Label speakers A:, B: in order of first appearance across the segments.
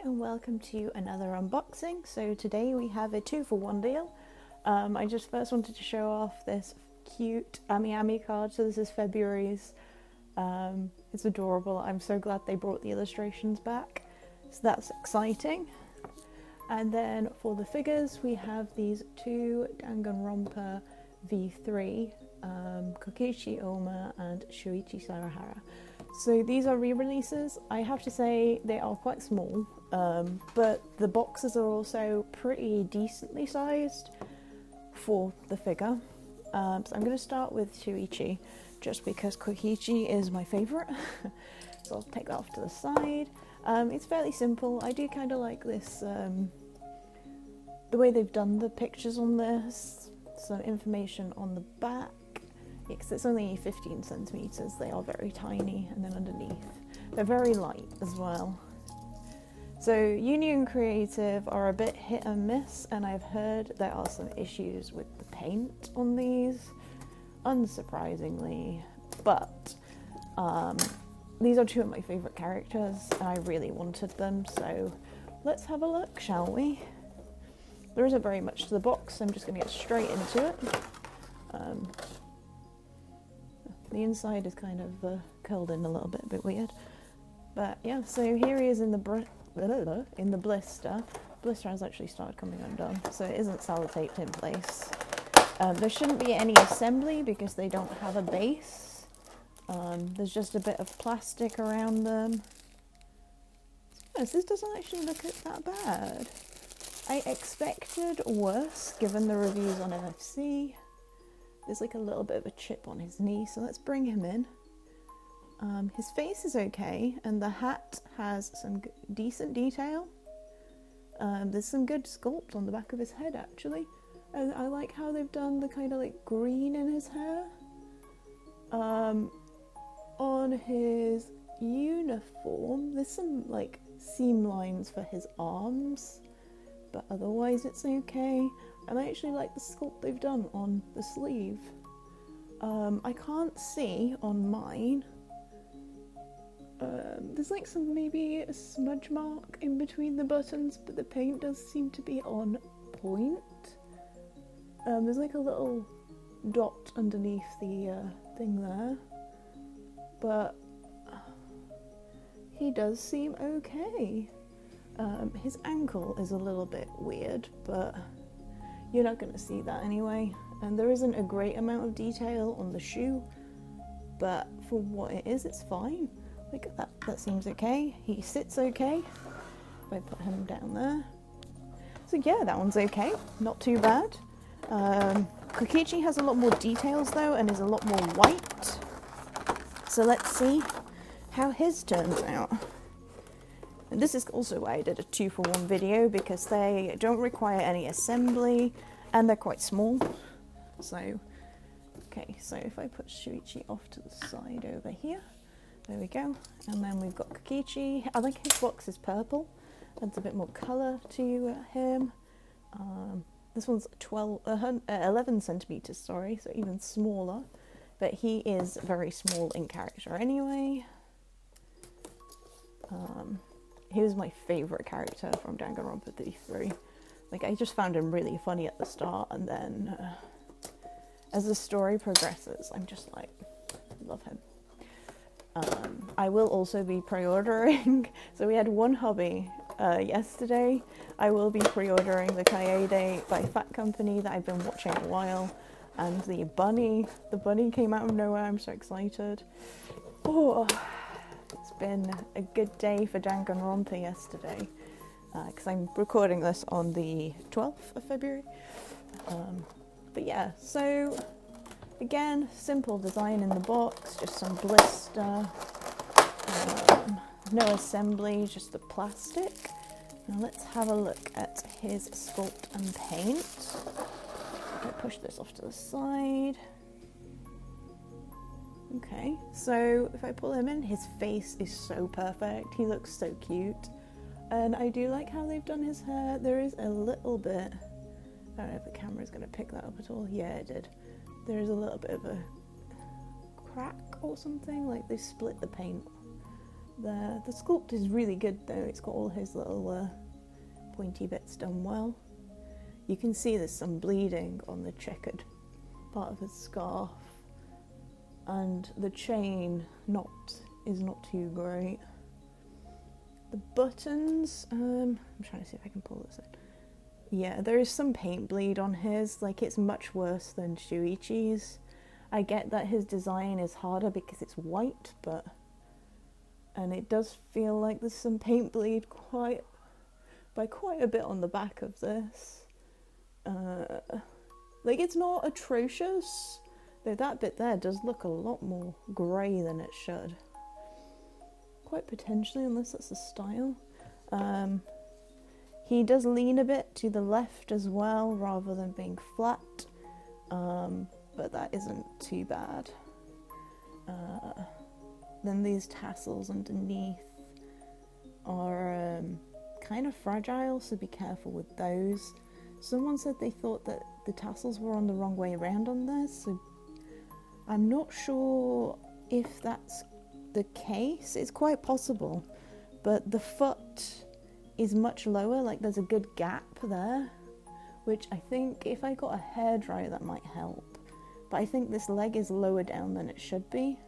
A: and welcome to another unboxing. So today we have a 2-for-1 deal. I just first wanted to show off this cute Amiami card. So this is February's. It's adorable. I'm so glad they brought the illustrations back. So that's exciting. And then for the figures we have these two Danganronpa V3, Kokichi, Ouma and Shuichi Saihara. So these are re-releases. I have to say they are quite small, but the boxes are also pretty decently sized for the figure. So I'm going to start with Shuichi, just because Kokichi is my favourite. So I'll take that off to the side. It's fairly simple. I do kind of like this, the way they've done the pictures on this. Some information on the back. Because it's only 15 centimeters, they are very tiny, and then underneath they're very light as well. So Union Creative are a bit hit and miss, and I've heard there are some issues with the paint on these, unsurprisingly, but these are two of my favourite characters and I really wanted them, so let's have a look, shall we? There isn't very much to the box, so I'm just going to get straight into it. The inside is kind of curled in a little bit, a bit weird. But yeah, so here he is in the blister. Blister has actually started coming undone, so it isn't sellotaped in place. There shouldn't be any assembly because they don't have a base. There's just a bit of plastic around them. Yes, this doesn't actually look that bad. I expected worse given the reviews on MFC. There's like a little bit of a chip on his knee, so let's bring him in. His face is okay, and the hat has some decent detail. There's some good sculpt on the back of his head, actually. I like how they've done the kind of like green in his hair. On his uniform, there's some like seam lines for his arms, but otherwise it's okay. And I actually like the sculpt they've done on the sleeve. I can't see on mine. There's like maybe a smudge mark in between the buttons, but the paint does seem to be on point. There's like a little dot underneath the thing there, but he does seem okay. His ankle is a little bit weird, but you're not going to see that anyway. And there isn't a great amount of detail on the shoe, but for what it is, it's fine. Like that seems okay. He sits okay. If I put him down there. So yeah, that one's okay. Not too bad. Kokichi has a lot more details though, and is a lot more white. So let's see how his turns out. And this is also why I did a 2-for-1 video, because they don't require any assembly and they're quite small. So, okay, so if I put Shuichi off to the side over here, there we go. And then we've got Kokichi. I like his box is purple, adds a bit more colour to him. This one's 11 centimeters, sorry, so even smaller. But he is very small in character anyway. He was my favourite character from Danganronpa 3. Like, I just found him really funny at the start, and then as the story progresses, I'm just like, love him. I will also be pre-ordering, so we had one hobby yesterday. I will be pre-ordering the Kaede by Fat Company that I've been watching a while, and the bunny came out of nowhere. I'm so excited. Oh, it's been a good day for Danganronpa yesterday, because I'm recording this on the 12th of February. But yeah, so again, simple design in the box, just some blister, no assembly, just the plastic. Now let's have a look at his sculpt and paint. I push this off to the side. Okay, so if I pull him in, his face is so perfect. He looks so cute. And I do like how they've done his hair. There is a little bit, I don't know if the camera's going to pick that up at all. Yeah, it did. There is a little bit of a crack or something, like they split the paint The sculpt is really good though. It's got all his little pointy bits done well. You can see there's some bleeding on the checkered part of his scarf, and the chain is not too great. The buttons, I'm trying to see if I can pull this in. Yeah, there is some paint bleed on his, like it's much worse than Shuichi's. I get that his design is harder because it's white, and it does feel like there's some paint bleed quite a bit on the back of this. Like it's not atrocious, though that bit there does look a lot more grey than it should. Quite potentially, unless that's the style. He does lean a bit to the left as well, rather than being flat, but that isn't too bad. Then these tassels underneath are kind of fragile, so be careful with those. Someone said they thought that the tassels were on the wrong way around on this, so I'm not sure if that's the case. It's quite possible, but the foot is much lower, like there's a good gap there, which I think if I got a hairdryer that might help, but I think this leg is lower down than it should be.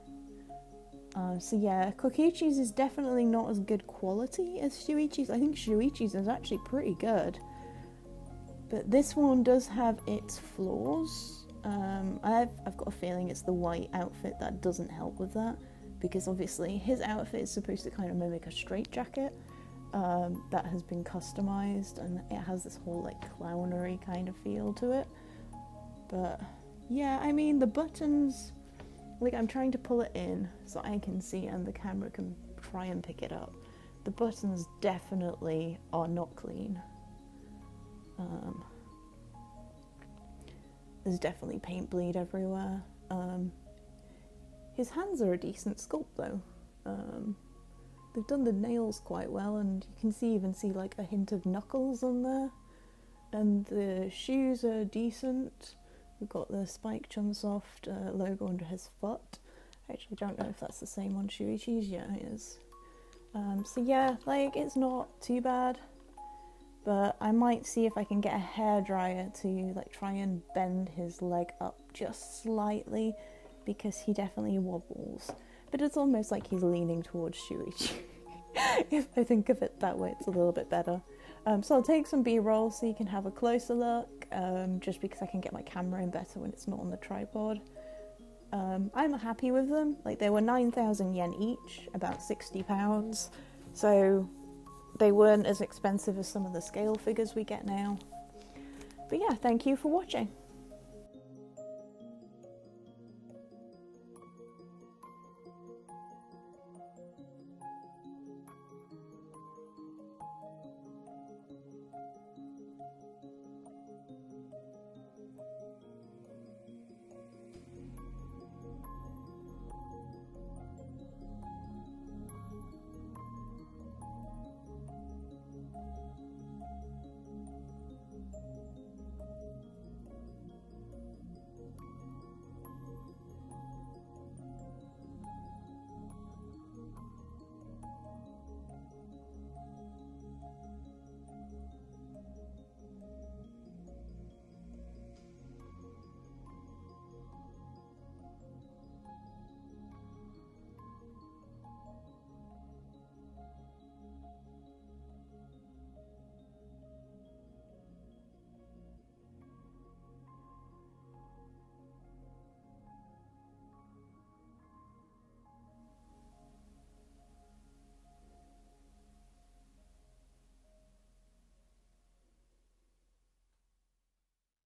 A: So yeah, Kokichi's is definitely not as good quality as Shuichi's. I think Shuichi's is actually pretty good, but this one does have its flaws. I've got a feeling it's the white outfit that doesn't help with that, because obviously his outfit is supposed to kind of mimic a straitjacket that has been customized, and it has this whole like clownery kind of feel to it. But yeah, I mean the buttons, like I'm trying to pull it in so I can see and the camera can try and pick it up. The buttons definitely are not clean. There's definitely paint bleed everywhere. His hands are a decent sculpt though. They've done the nails quite well, and you can even see like a hint of knuckles on there. And the shoes are decent. We've got the Spike Chunsoft logo under his foot. I actually don't know if that's the same on Shuichi's. Yeah, it is. So yeah, like it's not too bad. But I might see if I can get a hairdryer to like try and bend his leg up just slightly, because he definitely wobbles. But it's almost like he's leaning towards Shuichi. If I think of it that way, it's a little bit better. So I'll take some B-roll so you can have a closer look, just because I can get my camera in better when it's not on the tripod. I'm happy with them. Like they were 9,000 yen each, about £60. So they weren't as expensive as some of the scale figures we get now. But yeah, thank you for watching.